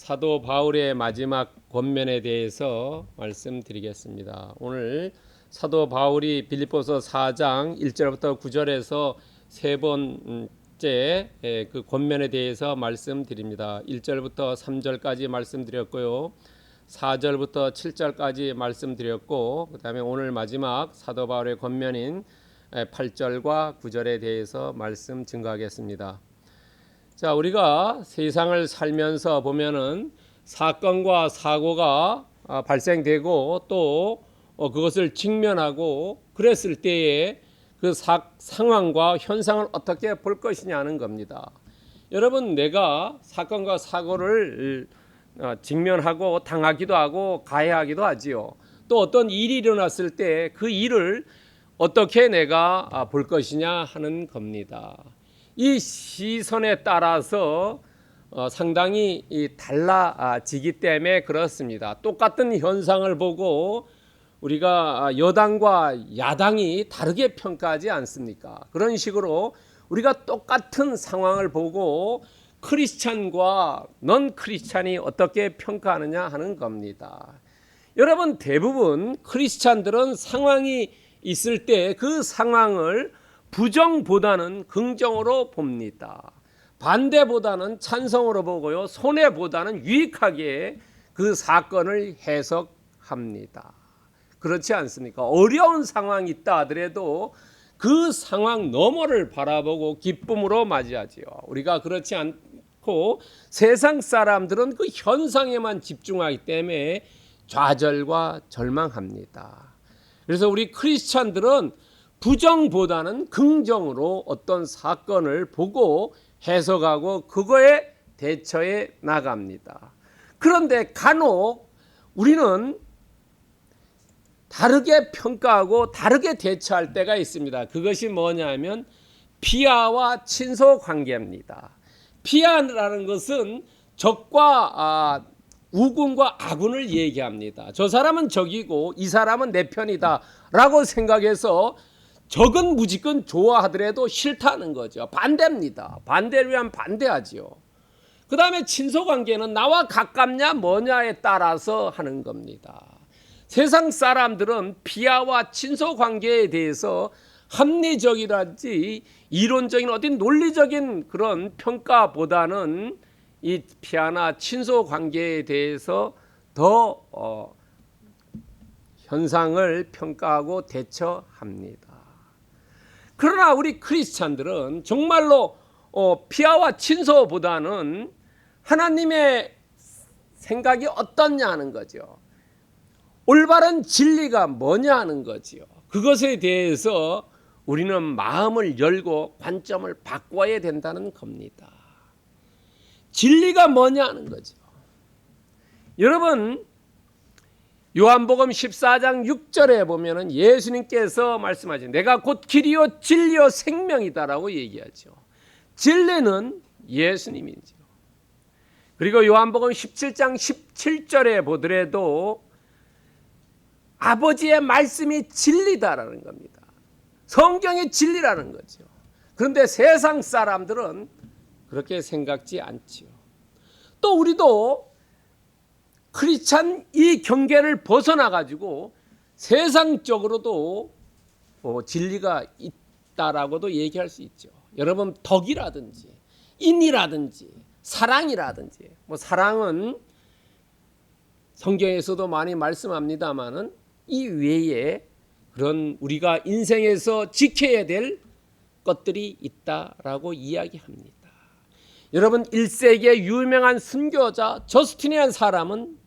사도 바울의 마지막 권면에 대해서 말씀드리겠습니다. 오늘 사도 바울이 빌립보서 4장 1절부터 9절에서 세 번째 그 권면에 대해서 말씀드립니다. 1절부터 3절까지 말씀드렸고요. 4절부터 7절까지 말씀드렸고, 그 다음에 오늘 마지막 사도 바울의 권면인 8절과 9절에 대해서 말씀 증거하겠습니다. 자, 우리가 세상을 살면서 보면은 사건과 사고가 발생되고 또 그것을 직면하고 그랬을 때에 그 상황과 현상을 어떻게 볼 것이냐는 겁니다. 여러분, 내가 사건과 사고를 직면하고 당하기도 하고 가해하기도 하지요. 또 어떤 일이 일어났을 때 그 일을 어떻게 내가 볼 것이냐 하는 겁니다. 이 시선에 따라서 상당히 달라지기 때문에 그렇습니다. 똑같은 현상을 보고 우리가 여당과 야당이 다르게 평가하지 않습니까? 그런 식으로 우리가 똑같은 상황을 보고 크리스찬과 넌 크리스찬이 어떻게 평가하느냐 하는 겁니다. 여러분, 대부분 크리스찬들은 상황이 있을 때 그 상황을 부정보다는 긍정으로 봅니다. 반대보다는 찬성으로 보고요. 손해보다는 유익하게 그 사건을 해석합니다. 그렇지 않습니까? 어려운 상황이 있다 하더라도 그 상황 너머를 바라보고 기쁨으로 맞이하지요. 우리가 그렇지 않고 세상 사람들은 그 현상에만 집중하기 때문에 좌절과 절망합니다. 그래서 우리 크리스찬들은 부정보다는 긍정으로 어떤 사건을 보고 해석하고 그거에 대처해 나갑니다. 그런데 간혹 우리는 다르게 평가하고 다르게 대처할 때가 있습니다. 그것이 뭐냐면 피하와 친소 관계입니다. 피하라는 것은 적과 우군과 아군을 얘기합니다. 저 사람은 적이고 이 사람은 내 편이다 라고 생각해서 적은 무조건 좋아하더라도 싫다는 거죠. 반대입니다. 반대를 위한 반대하지요. 그 다음에 친소관계는 나와 가깝냐 뭐냐에 따라서 하는 겁니다. 세상 사람들은 피하와 친소관계에 대해서 합리적이라든지 이론적인 어떤 논리적인 그런 평가보다는 이 피하나 친소관계에 대해서 더 현상을 평가하고 대처합니다. 그러나 우리 크리스찬들은 정말로 피하와 친소보다는 하나님의 생각이 어떻냐 하는 거죠. 올바른 진리가 뭐냐 하는 거죠. 그것에 대해서 우리는 마음을 열고 관점을 바꿔야 된다는 겁니다. 진리가 뭐냐 하는 거죠. 여러분, 요한복음 14장 6절에 보면은 예수님께서 말씀하신 내가 곧 길이요 진리요 생명이다라고 얘기하죠. 진리는 예수님이죠. 그리고 요한복음 17장 17절에 보더라도 아버지의 말씀이 진리다라는 겁니다. 성경이 진리라는 거죠. 그런데 세상 사람들은 그렇게 생각지 않지요. 또 우리도 크리스찬 이 경계를 벗어나 가지고 세상적으로도 진리가 있다라고도 얘기할 수 있죠. 여러분, 덕이라든지 인이라든지 사랑이라든지 사랑은 성경에서도 많이 말씀합니다만은 이 외에 그런 우리가 인생에서 지켜야 될 것들이 있다라고 이야기합니다. 여러분, 1세기의 유명한 순교자 저스틴이라는 사람은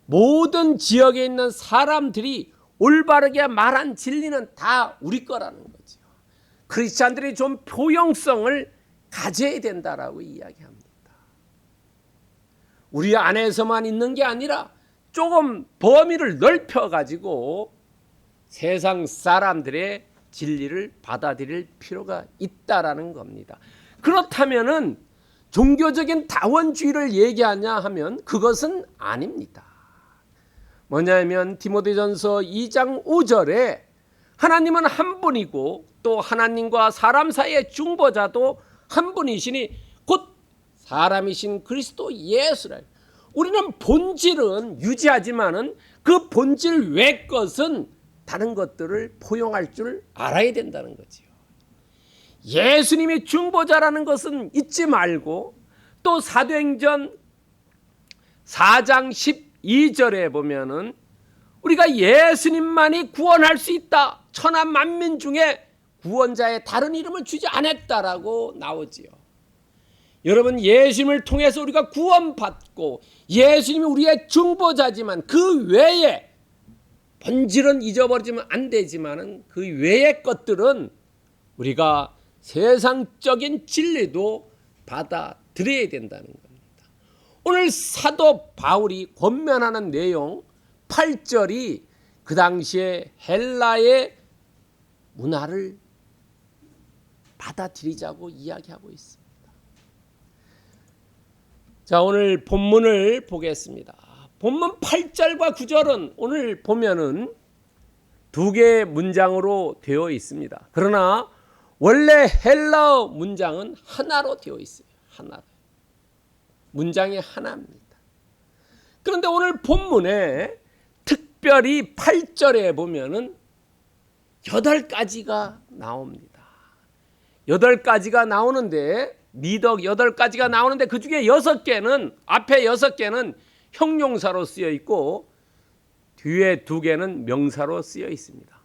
모든 지역에 있는 사람들이 올바르게 말한 진리는 다 우리 거라는 거죠. 크리스찬들이 좀 포용성을 가져야 된다라고 이야기합니다. 우리 안에서만 있는 게 아니라 조금 범위를 넓혀가지고 세상 사람들의 진리를 받아들일 필요가 있다라는 겁니다. 그렇다면은 종교적인 다원주의를 얘기하냐 하면 그것은 아닙니다. 뭐냐면 디모데전서 2장 5절에 하나님은 한 분이고 또 하나님과 사람 사이의 중보자도 한 분이시니 곧 사람이신 그리스도 예수라. 우리는 본질은 유지하지만은 그 본질 외 것은 다른 것들을 포용할 줄 알아야 된다는 거지요. 예수님이 중보자라는 것은 잊지 말고, 또 사도행전 4장 12절에 보면은 우리가 예수님만이 구원할 수 있다, 천하 만민 중에 구원자의 다른 이름을 주지 않았다라고 나오지요. 여러분, 예수님을 통해서 우리가 구원받고 예수님이 우리의 중보자지만 그 외에, 본질은 잊어버리면 안 되지만 그 외의 것들은 우리가 세상적인 진리도 받아들여야 된다는 겁니다. 오늘 사도 바울이 권면하는 내용 8절이 그 당시에 헬라의 문화를 받아들이자고 이야기하고 있습니다. 자, 오늘 본문을 보겠습니다. 본문 8절과 9절은 오늘 보면은 두 개의 문장으로 되어 있습니다. 그러나 원래 헬라어 문장은 하나로 되어 있어요. 하나로. 문장이 하나입니다. 그런데 오늘 본문에 특별히 8절에 보면은 8가지가 나옵니다. 8가지가 나오는데, 미덕 8가지가 나오는데 그 중에 6개는, 앞에 6개는 형용사로 쓰여 있고 뒤에 2개는 명사로 쓰여 있습니다.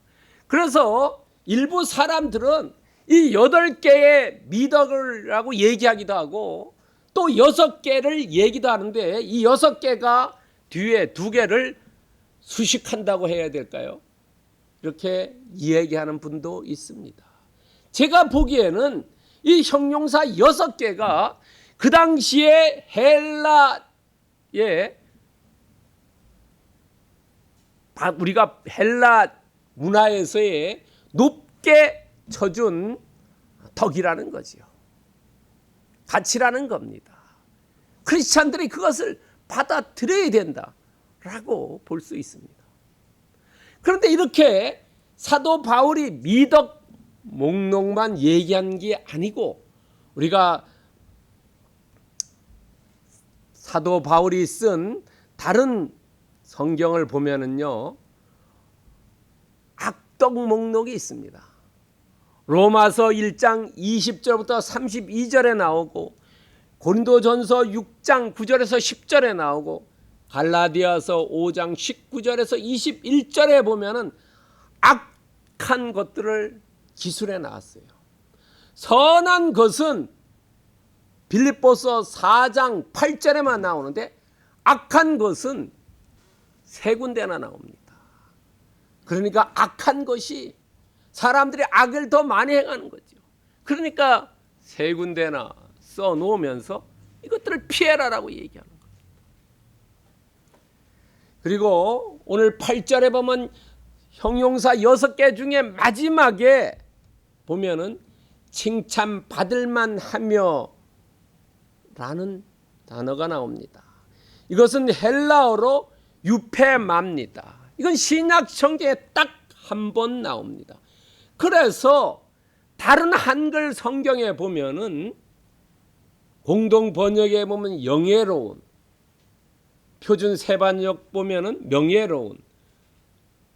그래서 일부 사람들은 이 8개의 미덕이라고 얘기하기도 하고 또 6개를 얘기도 하는데, 이 6개가 뒤에 2개를 수식한다고 해야 될까요? 이렇게 얘기하는 분도 있습니다. 제가 보기에는 이 형용사 6개가 그 당시에 헬라의, 우리가 헬라 문화에서의 높게 쳐준 덕이라는 거지요. 가치라는 겁니다. 크리스찬들이 그것을 받아들여야 된다라고 볼 수 있습니다. 그런데 이렇게 사도 바울이 미덕 목록만 얘기한 게 아니고, 우리가 사도 바울이 쓴 다른 성경을 보면은요, 악덕 목록이 있습니다. 로마서 1장 20절부터 32절에 나오고, 고린도전서 6장 9절에서 10절에 나오고, 갈라디아서 5장 19절에서 21절에 보면은 악한 것들을 기술해 나왔어요. 선한 것은 빌립보서 4장 8절에만 나오는데 악한 것은 3군데나 나옵니다. 그러니까 악한 것이 사람들이 악을 더 많이 행하는 거죠. 그러니까 3군데나 써놓으면서 이것들을 피해라라고 얘기하는 겁니다. 그리고 오늘 8절에 보면 형용사 6개 중에 마지막에 보면은 칭찬받을만 하며 라는 단어가 나옵니다. 이것은 헬라어로 유페마입니다. 이건 신약 성경에 딱 한 번 나옵니다. 그래서 다른 한글 성경에 보면은 공동 번역에 보면 영예로운, 표준 세번역 보면은 명예로운,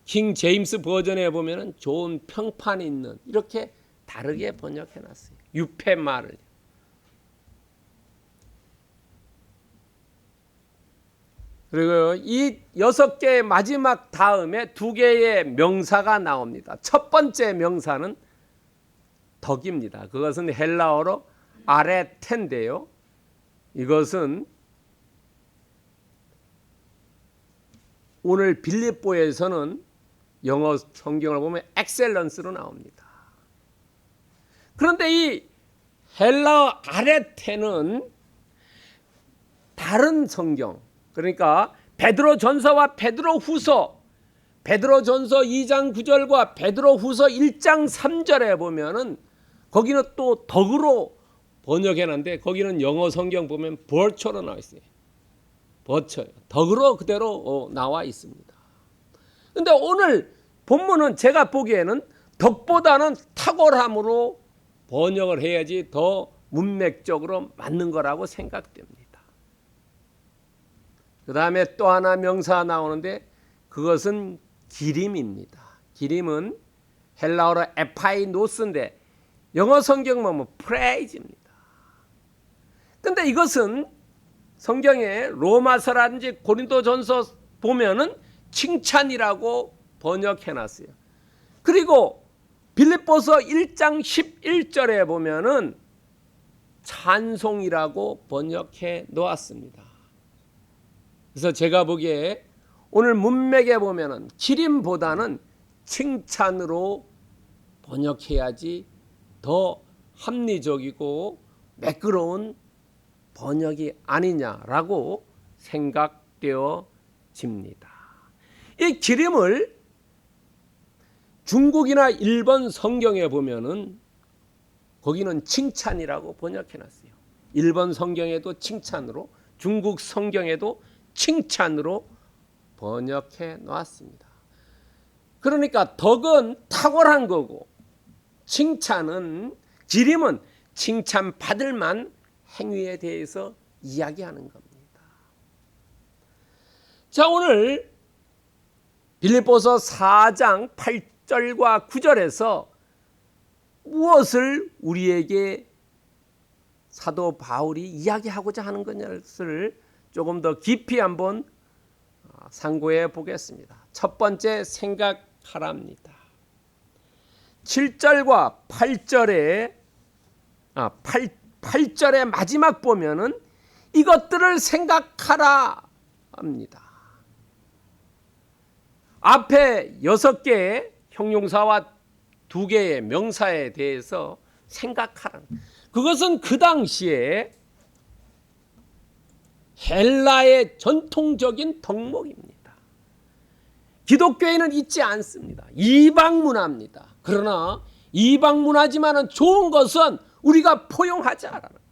킹 제임스 버전에 보면은 좋은 평판 있는, 이렇게 다르게 번역해 놨어요. 유페마를. 그리고 이 6개의 마지막 다음에 2개의 명사가 나옵니다. 첫 번째 명사는 덕입니다. 그것은 헬라어로 아레텐데요. 이것은 오늘 빌립보에서는 영어 성경을 보면 엑셀런스로 나옵니다. 그런데 이 헬라어 아레테는 다른 성경, 그러니까 베드로전서와 베드로후서, 베드로전서 2장 9절과 베드로후서 1장 3절에 보면은 거기는 또 덕으로 번역해놨는데 거기는 영어 성경 보면 버처로 나와 있어요. 버처요. 덕으로 그대로 나와 있습니다. 그런데 오늘 본문은 제가 보기에는 덕보다는 탁월함으로 번역을 해야지 더 문맥적으로 맞는 거라고 생각됩니다. 그 다음에 또 하나 명사 나오는데 그것은 기림입니다. 기림은 헬라어로 에파이노스인데 영어 성경 보면 프레이즈입니다. 근데 이것은 성경에 로마서라든지 고린도전서 보면은 칭찬이라고 번역해놨어요. 그리고 빌립보서 1장 11절에 보면은 찬송이라고 번역해 놓았습니다. 그래서 제가 보기에 오늘 문맥에 보면은 기림보다는 칭찬으로 번역해야지 더 합리적이고 매끄러운 번역이 아니냐라고 생각되어집니다. 이 기림을 중국이나 일본 성경에 보면은 거기는 칭찬이라고 번역해놨어요. 일본 성경에도 칭찬으로, 중국 성경에도 칭찬으로 번역해 놓았습니다. 그러니까 덕은 탁월한 거고 칭찬은, 기림은 칭찬받을 만 행위에 대해서 이야기하는 겁니다. 자, 오늘 빌립보서 4장 8절과 9절에서 무엇을 우리에게 사도 바울이 이야기하고자 하는 것을 조금 더 깊이 한번 상고해 보겠습니다. 첫 번째 생각하랍니다. 7절과 8절의 마지막 보면은 이것들을 생각하라 합니다. 앞에 6개의 형용사와 2개의 명사에 대해서 생각하라. 그것은 그 당시에 헬라의 전통적인 덕목입니다. 기독교에는 있지 않습니다. 이방 문화입니다. 그러나 이방 문화지만은 좋은 것은 우리가 포용하자라는 겁니다.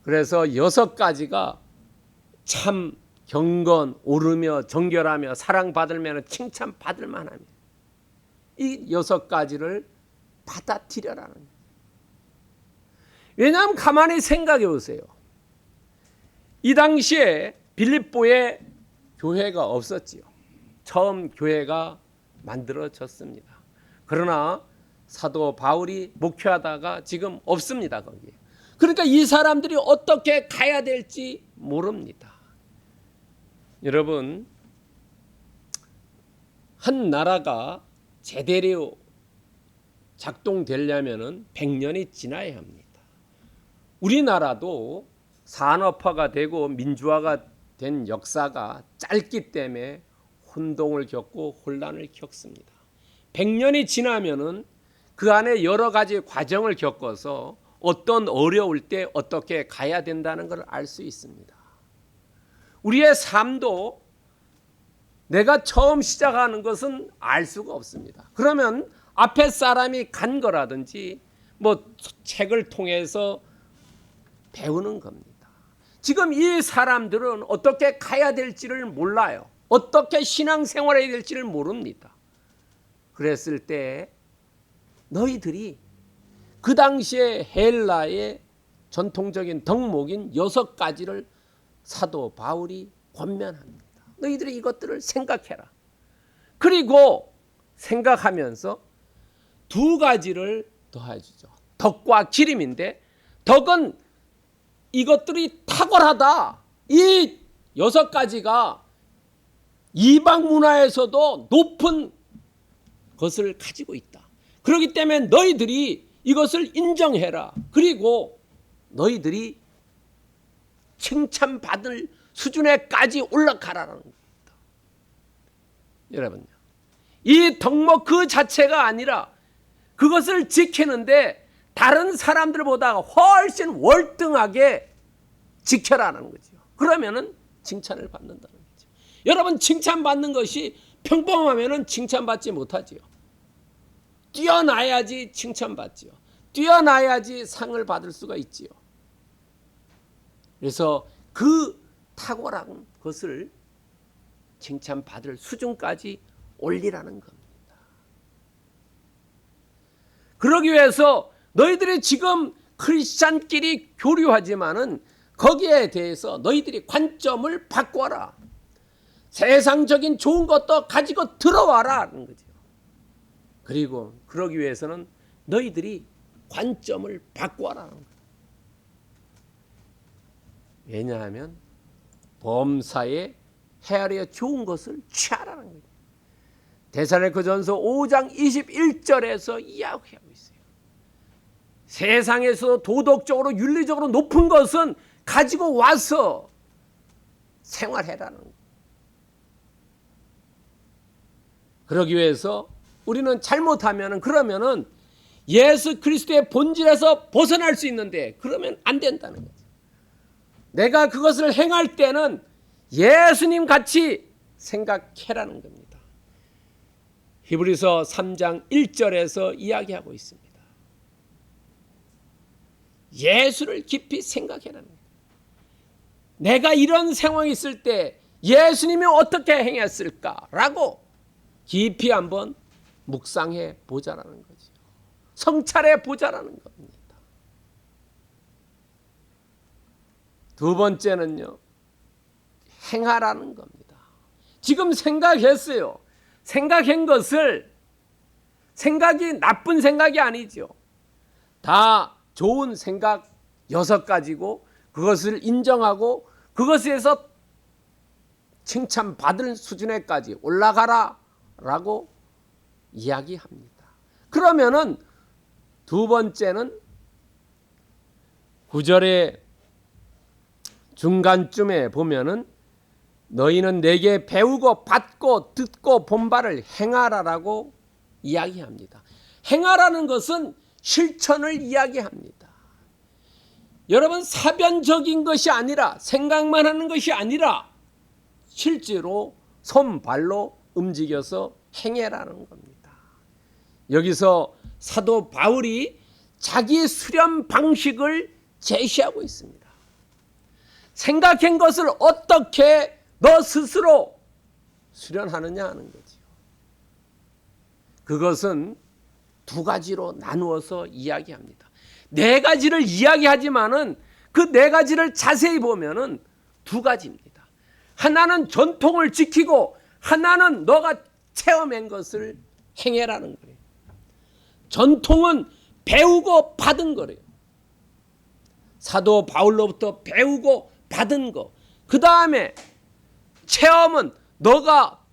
그래서 6가지가 참 경건, 오르며 정결하며 사랑받으면 칭찬받을 만하며 이 6가지를 받아들여라는 거예요. 왜냐하면 가만히 생각해 보세요. 이 당시에 빌립보에 교회가 없었지요. 처음 교회가 만들어졌습니다. 그러나 사도 바울이 목회하다가 지금 없습니다. 거기에. 그러니까 이 사람들이 어떻게 가야 될지 모릅니다. 여러분, 한 나라가 제대로 작동되려면 100년이 지나야 합니다. 우리나라도 산업화가 되고 민주화가 된 역사가 짧기 때문에 혼동을 겪고 혼란을 겪습니다. 100년이 지나면은 그 안에 여러 가지 과정을 겪어서 어떤 어려울 때 어떻게 가야 된다는 걸 알 수 있습니다. 우리의 삶도 내가 처음 시작하는 것은 알 수가 없습니다. 그러면 앞에 사람이 간 거라든지 뭐 책을 통해서 배우는 겁니다. 지금 이 사람들은 어떻게 가야 될지를 몰라요. 어떻게 신앙생활해야 될지를 모릅니다. 그랬을 때 너희들이 그 당시에 헬라의 전통적인 덕목인 6가지를 사도 바울이 권면합니다. 너희들이 이것들을 생각해라. 그리고 생각하면서 2가지를 더해주죠. 덕과 기림인데 덕은 이것들이 탁월하다. 이 6가지가 이방 문화에서도 높은 것을 가지고 있다. 그렇기 때문에 너희들이 이것을 인정해라. 그리고 너희들이 칭찬받을 수준에까지 올라가라는 겁니다. 여러분요, 이 덕목 그 자체가 아니라 그것을 지키는데 다른 사람들보다 훨씬 월등하게 지켜라는 거죠. 그러면은 칭찬을 받는다는 거죠. 여러분, 칭찬받는 것이 평범하면은 칭찬받지 못하지요. 뛰어나야지 칭찬받지요. 뛰어나야지 상을 받을 수가 있지요. 그래서 그 탁월한 것을 칭찬받을 수준까지 올리라는 겁니다. 그러기 위해서 너희들이 지금 크리스찬끼리 교류하지만은 거기에 대해서 너희들이 관점을 바꿔라. 세상적인 좋은 것도 가지고 들어와라 하는 거죠. 그리고 그러기 위해서는 너희들이 관점을 바꿔라 하는 거예요. 왜냐하면 범사에 헤아려 좋은 것을 취하라는 거예요. 데살로니가전서 5장 21절에서 이야기하고 있어요. 세상에서 도덕적으로 윤리적으로 높은 것은 가지고 와서 생활해라는 거예요. 그러기 위해서 우리는 잘못하면 그러면은 예수 그리스도의 본질에서 벗어날 수 있는데 그러면 안 된다는 거죠. 내가 그것을 행할 때는 예수님 같이 생각해라는 겁니다. 히브리서 3장 1절에서 이야기하고 있습니다. 예수를 깊이 생각해라는 거예요. 내가 이런 상황이 있을 때 예수님이 어떻게 행했을까라고 깊이 한번 묵상해 보자라는 거죠. 성찰해 보자라는 겁니다. 두 번째는요, 행하라는 겁니다. 지금 생각했어요. 생각한 것을 생각이 나쁜 생각이 아니죠. 다 좋은 생각 6가지고 그것을 인정하고 그것에서 칭찬받을 수준에까지 올라가라 라고 이야기합니다. 그러면은 두 번째는 9절의 중간쯤에 보면은 너희는 내게 배우고 받고 듣고 본 바를 행하라라고 이야기합니다. 행하라는 것은 실천을 이야기합니다. 여러분, 사변적인 것이 아니라 생각만 하는 것이 아니라 실제로 손발로 움직여서 행해라는 겁니다. 여기서 사도 바울이 자기 수련 방식을 제시하고 있습니다. 생각한 것을 어떻게 너 스스로 수련하느냐 하는 거죠. 그것은 두 가지로 나누어서 이야기합니다. 네 가지를 이야기하지만은 그 네 가지를 자세히 보면은 두 가지입니다. 하나는 전통을 지키고 하나는 너가 체험한 것을 행해라는 거예요. 전통은 배우고 받은 거래요. 사도 바울로부터 배우고 받은 거. 그 다음에 체험은 너가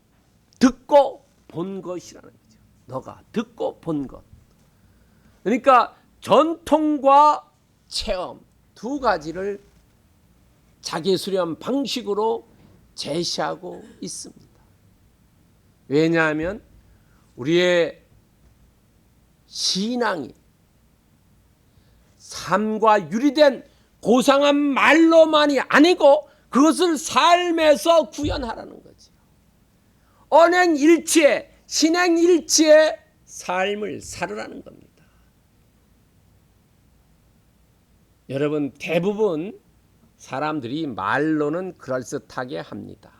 듣고 본 것이라는 거죠. 너가 듣고 본 것. 그러니까 전통과 체험 두 가지를 자기 수련 방식으로 제시하고 있습니다. 왜냐하면 우리의 신앙이 삶과 유리된 고상한 말로만이 아니고 그것을 삶에서 구현하라는 거죠. 언행일치의 신행일치의 삶을 살으라는 겁니다. 여러분, 대부분 사람들이 말로는 그럴듯하게 합니다.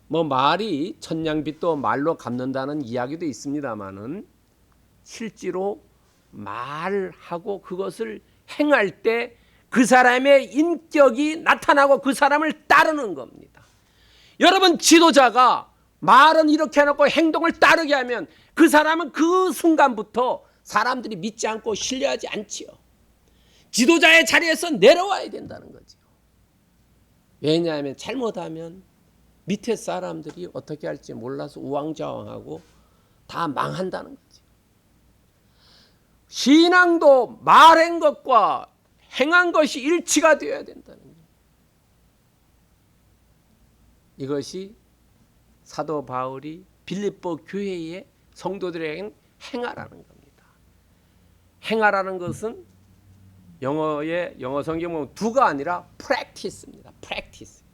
말이 천냥빚도 말로 갚는다는 이야기도 있습니다만은 실제로 말하고 그것을 행할 때 그 사람의 인격이 나타나고 그 사람을 따르는 겁니다. 여러분, 지도자가 말은 이렇게 해놓고 행동을 따르게 하면 그 사람은 그 순간부터 사람들이 믿지 않고 신뢰하지 않지요. 지도자의 자리에서 내려와야 된다는 거죠. 왜냐하면 잘못하면 밑에 사람들이 어떻게 할지 몰라서 우왕좌왕하고 다 망한다는 거죠. 신앙도 말한 것과 행한 것이 일치가 되어야 된다는 거예요. 이것이 사도 바울이 빌립보 교회의 성도들에게는 행하라는 겁니다. 행하라는 것은 영어 성경 보면 두가 아니라 practice입니다. practice.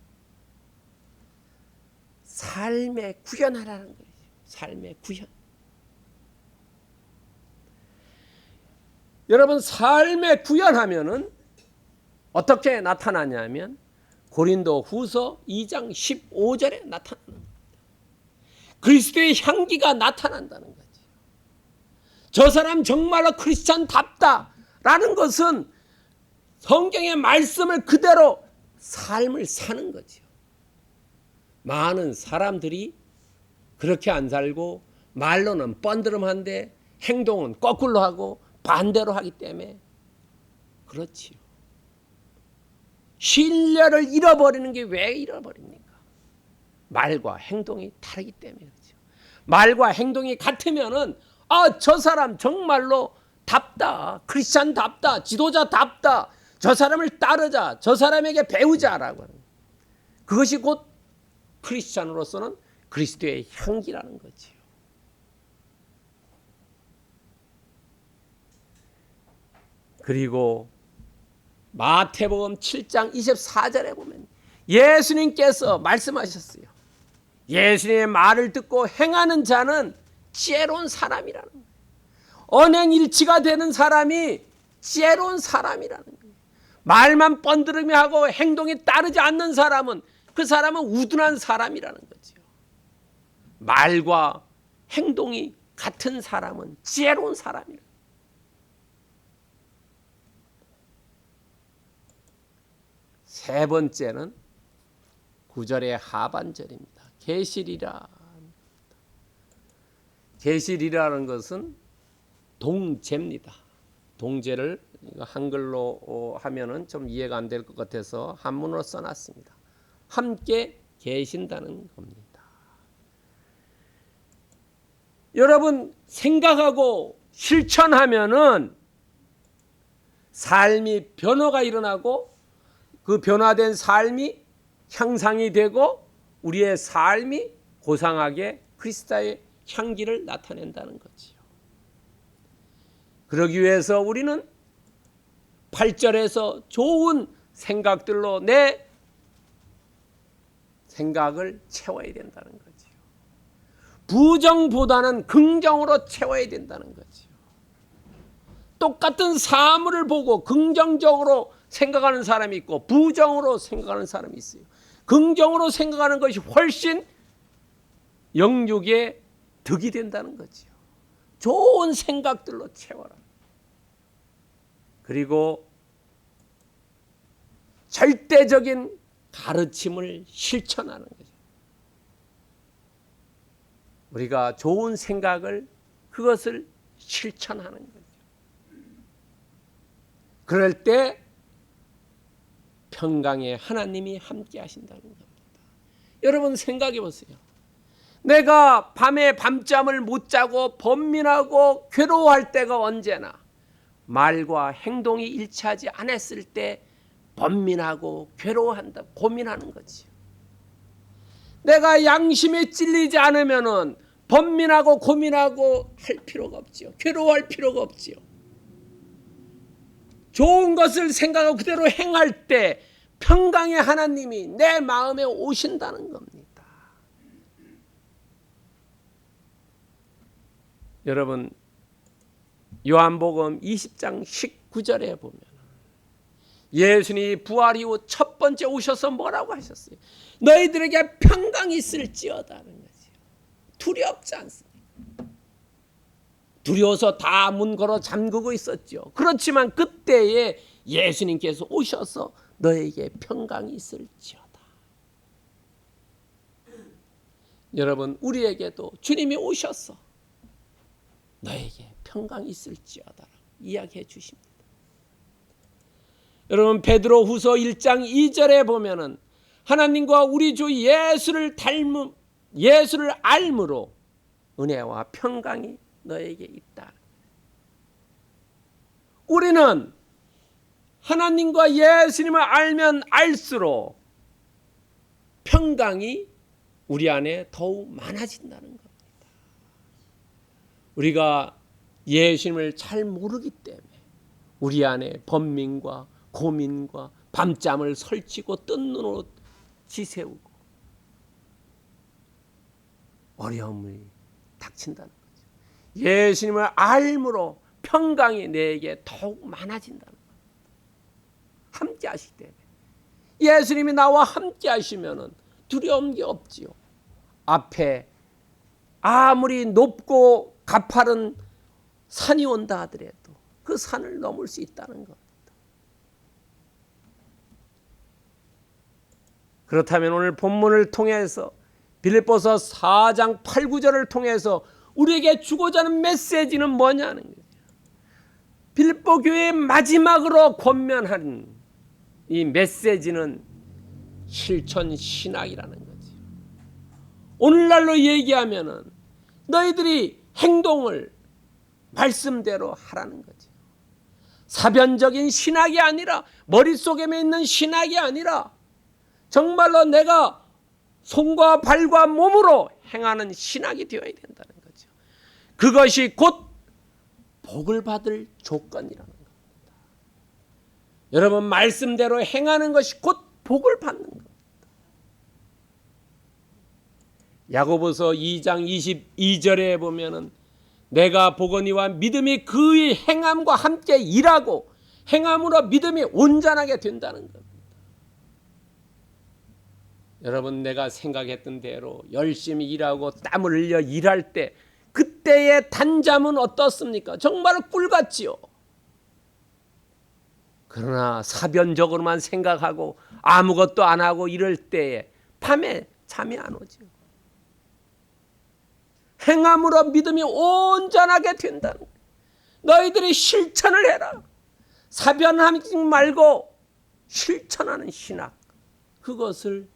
삶에 구현하라는 거예요. 삶의 구현. 여러분, 삶에 구현하면은 어떻게 나타나냐면 고린도 후서 2장 15절에 나타나는 겁니다. 그리스도의 향기가 나타난다는 거죠. 저 사람 정말로 크리스찬답다. 라는 것은 성경의 말씀을 그대로 삶을 사는 거죠. 많은 사람들이 그렇게 안 살고 말로는 뻔드름한데 행동은 거꾸로 하고 반대로 하기 때문에 그렇지요. 신뢰를 잃어버리는 게 왜 잃어버립니까? 말과 행동이 다르기 때문에 그렇죠. 말과 행동이 같으면은 저 사람 정말로 답다, 크리스찬답다, 지도자답다, 저 사람을 따르자, 저 사람에게 배우자라고 하는 거예요. 그것이 곧 크리스찬으로서는 그리스도의 향기라는 거지요. 그리고 마태복음 7장 24절에 보면 예수님께서 말씀하셨어요. 예수님의 말을 듣고 행하는 자는 지혜로운 사람이라는 거예요. 언행일치가 되는 사람이 지혜로운 사람이라는 거예요. 말만 뻔드름이 하고 행동이 따르지 않는 사람은 그 사람은 우둔한 사람이라는 거죠. 말과 행동이 같은 사람은 지혜로운 사람이라는 거예요. 세 번째는 9절의 하반절입니다. 계시리라. 계시리라는 것은 동제입니다. 동제를 한글로 하면은 좀 이해가 안 될 것 같아서 한문으로 써놨습니다. 함께 계신다는 겁니다. 여러분 생각하고 실천하면은 삶이 변화가 일어나고 그 변화된 삶이 향상이 되고 우리의 삶이 고상하게 그리스도의 향기를 나타낸다는 거지요. 그러기 위해서 우리는 8절에서 좋은 생각들로 내 생각을 채워야 된다는 거지요. 부정보다는 긍정으로 채워야 된다는 거지요. 똑같은 사물을 보고 긍정적으로 생각하는 사람이 있고 부정으로 생각하는 사람이 있어요. 긍정으로 생각하는 것이 훨씬 영육의 득이 된다는 거지요. 좋은 생각들로 채워라. 그리고 절대적인 가르침을 실천하는 거죠. 우리가 좋은 생각을 그것을 실천하는 거죠. 그럴 때 평강의 하나님이 함께 하신다는 겁니다. 여러분 생각해 보세요. 내가 밤에 밤잠을 못 자고 번민하고 괴로워할 때가 언제나 말과 행동이 일치하지 않았을 때 번민하고 괴로워한다, 고민하는 거지요. 내가 양심에 찔리지 않으면은 번민하고 고민하고 할 필요가 없지요. 괴로워할 필요가 없지요. 좋은 것을 생각하고 그대로 행할 때 평강의 하나님이 내 마음에 오신다는 겁니다. 여러분 요한복음 20장 19절에 보면 예수님이 부활 이후 첫 번째 오셔서 뭐라고 하셨어요? 너희들에게 평강이 있을지어다는 거죠. 두렵지 않습니까? 두려워서 다 문 걸어 잠그고 있었죠. 그렇지만 그때에 예수님께서 오셔서 너에게 평강이 있을지어다. 여러분 우리에게도 주님이 오셔서 너에게 평강이 있을지어다 이야기해 주십니다. 여러분 베드로 후서 1장 2절에 보면은 하나님과 우리 주 예수를 알므로 은혜와 평강이 너에게 있다. 우리는 하나님과 예수님을 알면 알수록 평강이 우리 안에 더욱 많아진다는 겁니다. 우리가 예수님을 잘 모르기 때문에 우리 안에 번민과 고민과 밤잠을 설치고 뜬 눈으로 지새우고 어려움이 닥친다는 거죠. 예수님을 알므로 평강이 내게 더욱 많아진다는 거예요. 함께 하시기 때문에 예수님이 나와 함께 하시면 두려운 게 없지요. 앞에 아무리 높고 가파른 산이 온다 하더라도 그 산을 넘을 수 있다는 것. 그렇다면 오늘 본문을 통해서 빌립보서 4장 8, 9절을 통해서 우리에게 주고자 하는 메시지는 뭐냐는 거죠. 빌립보 교회의 마지막으로 권면한 이 메시지는 실천 신학이라는 거죠. 오늘날로 얘기하면은 너희들이 행동을 말씀대로 하라는 거죠. 사변적인 신학이 아니라, 머릿속에만 있는 신학이 아니라 정말로 내가 손과 발과 몸으로 행하는 신학이 되어야 된다는 거죠. 그것이 곧 복을 받을 조건이라는 겁니다. 여러분, 말씀대로 행하는 것이 곧 복을 받는 겁니다. 야고보서 2장 22절에 보면은 내가 보거니와 믿음이 그의 행함과 함께 일하고 행함으로 믿음이 온전하게 된다는 겁니다. 여러분, 내가 생각했던 대로 열심히 일하고 땀을 흘려 일할 때 그때의 단잠은 어떻습니까? 정말 꿀같지요. 그러나 사변적으로만 생각하고 아무것도 안 하고 이럴 때에 밤에 잠이 안 오죠. 행함으로 믿음이 온전하게 된다는 거예요. 너희들이 실천을 해라. 사변하지 말고 실천하는 신학, 그것을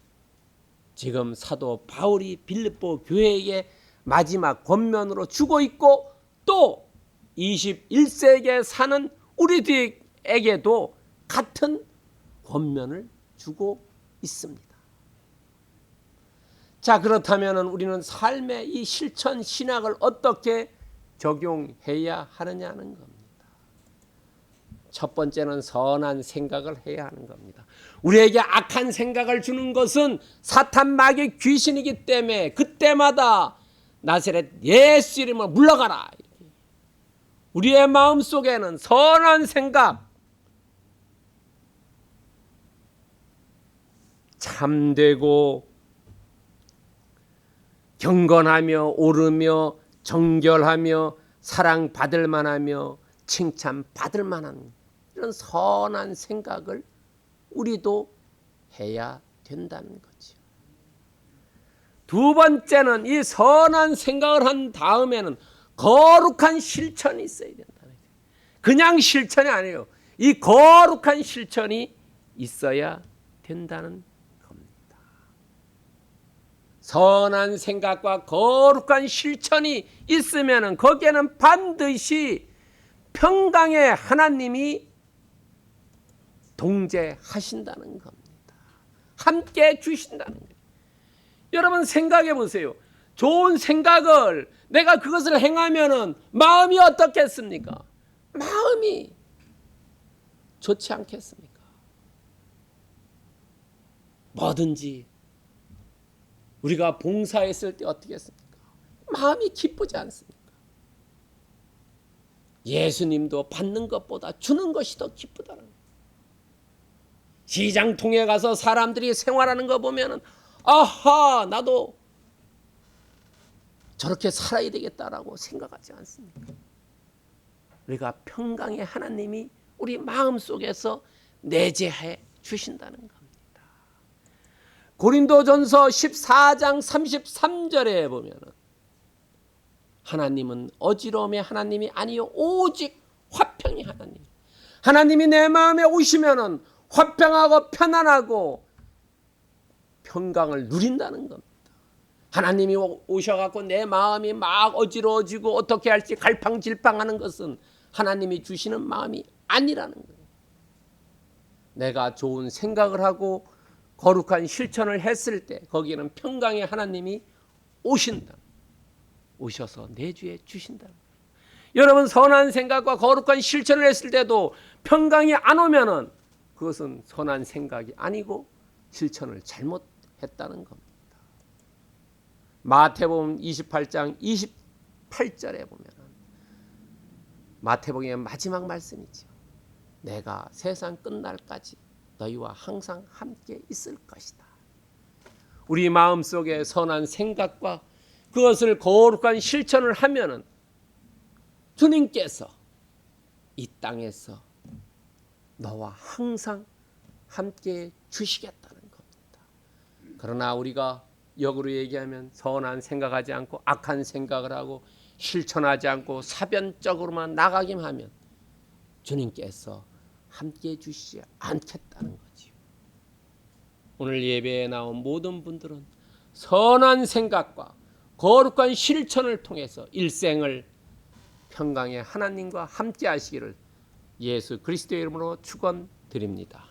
지금 사도 바울이 빌립보 교회에게 마지막 권면으로 주고 있고, 또 21세기에 사는 우리들에게도 같은 권면을 주고 있습니다. 자, 그렇다면 우리는 삶의 이 실천 신학을 어떻게 적용해야 하느냐는 겁니다. 첫 번째는 선한 생각을 해야 하는 겁니다. 우리에게 악한 생각을 주는 것은 사탄 마귀 귀신이기 때문에 그때마다 나사렛 예수 이름으로 물러가라. 우리의 마음속에는 선한 생각, 참되고 경건하며 옳으며 정결하며 사랑받을 만하며 칭찬받을 만한 이런 선한 생각을 우리도 해야 된다는 거죠. 두 번째는 이 선한 생각을 한 다음에는 거룩한 실천이 있어야 된다는 거예요. 그냥 실천이 아니에요. 이 거룩한 실천이 있어야 된다는 겁니다. 선한 생각과 거룩한 실천이 있으면 거기에는 반드시 평강의 하나님이 동재하신다는 겁니다. 함께 주신다는 거예요. 여러분, 생각해 보세요. 좋은 생각을 내가 그것을 행하면은 마음이 어떻겠습니까? 마음이 좋지 않겠습니까? 뭐든지 우리가 봉사했을 때 어떻게 했습니까? 마음이 기쁘지 않습니까? 예수님도 받는 것보다 주는 것이 더 기쁘다는 거예요. 시장통에 가서 사람들이 생활하는 거 보면은 아하, 나도 저렇게 살아야 되겠다라고 생각하지 않습니까? 우리가 평강의 하나님이 우리 마음속에서 내재해 주신다는 겁니다. 고린도전서 14장 33절에 보면은 하나님은 어지러움의 하나님이 아니요 오직 화평의 하나님. 하나님이 내 마음에 오시면은 화평하고 편안하고 평강을 누린다는 겁니다. 하나님이 오셔갖고 내 마음이 막 어지러워지고 어떻게 할지 갈팡질팡하는 것은 하나님이 주시는 마음이 아니라는 거예요. 내가 좋은 생각을 하고 거룩한 실천을 했을 때 거기에는 평강의 하나님이 오신다. 오셔서 내주해 주신다. 여러분, 선한 생각과 거룩한 실천을 했을 때도 평강이 안 오면은 그것은 선한 생각이 아니고 실천을 잘못했다는 겁니다. 마태복음 28장 28절에 보면 마태복음의 마지막 말씀이죠. 내가 세상 끝날까지 너희와 항상 함께 있을 것이다. 우리 마음속에 선한 생각과 그것을 거룩한 실천을 하면은 주님께서 이 땅에서 너와 항상 함께 주시겠다는 겁니다. 그러나 우리가 역으로 얘기하면 선한 생각하지 않고 악한 생각을 하고 실천하지 않고 사변적으로만 나가기만 하면 주님께서 함께 해주시지 않겠다는 거지요. 오늘 예배에 나온 모든 분들은 선한 생각과 거룩한 실천을 통해서 일생을 평강의 하나님과 함께 하시기를 예수 그리스도의 이름으로 축원드립니다.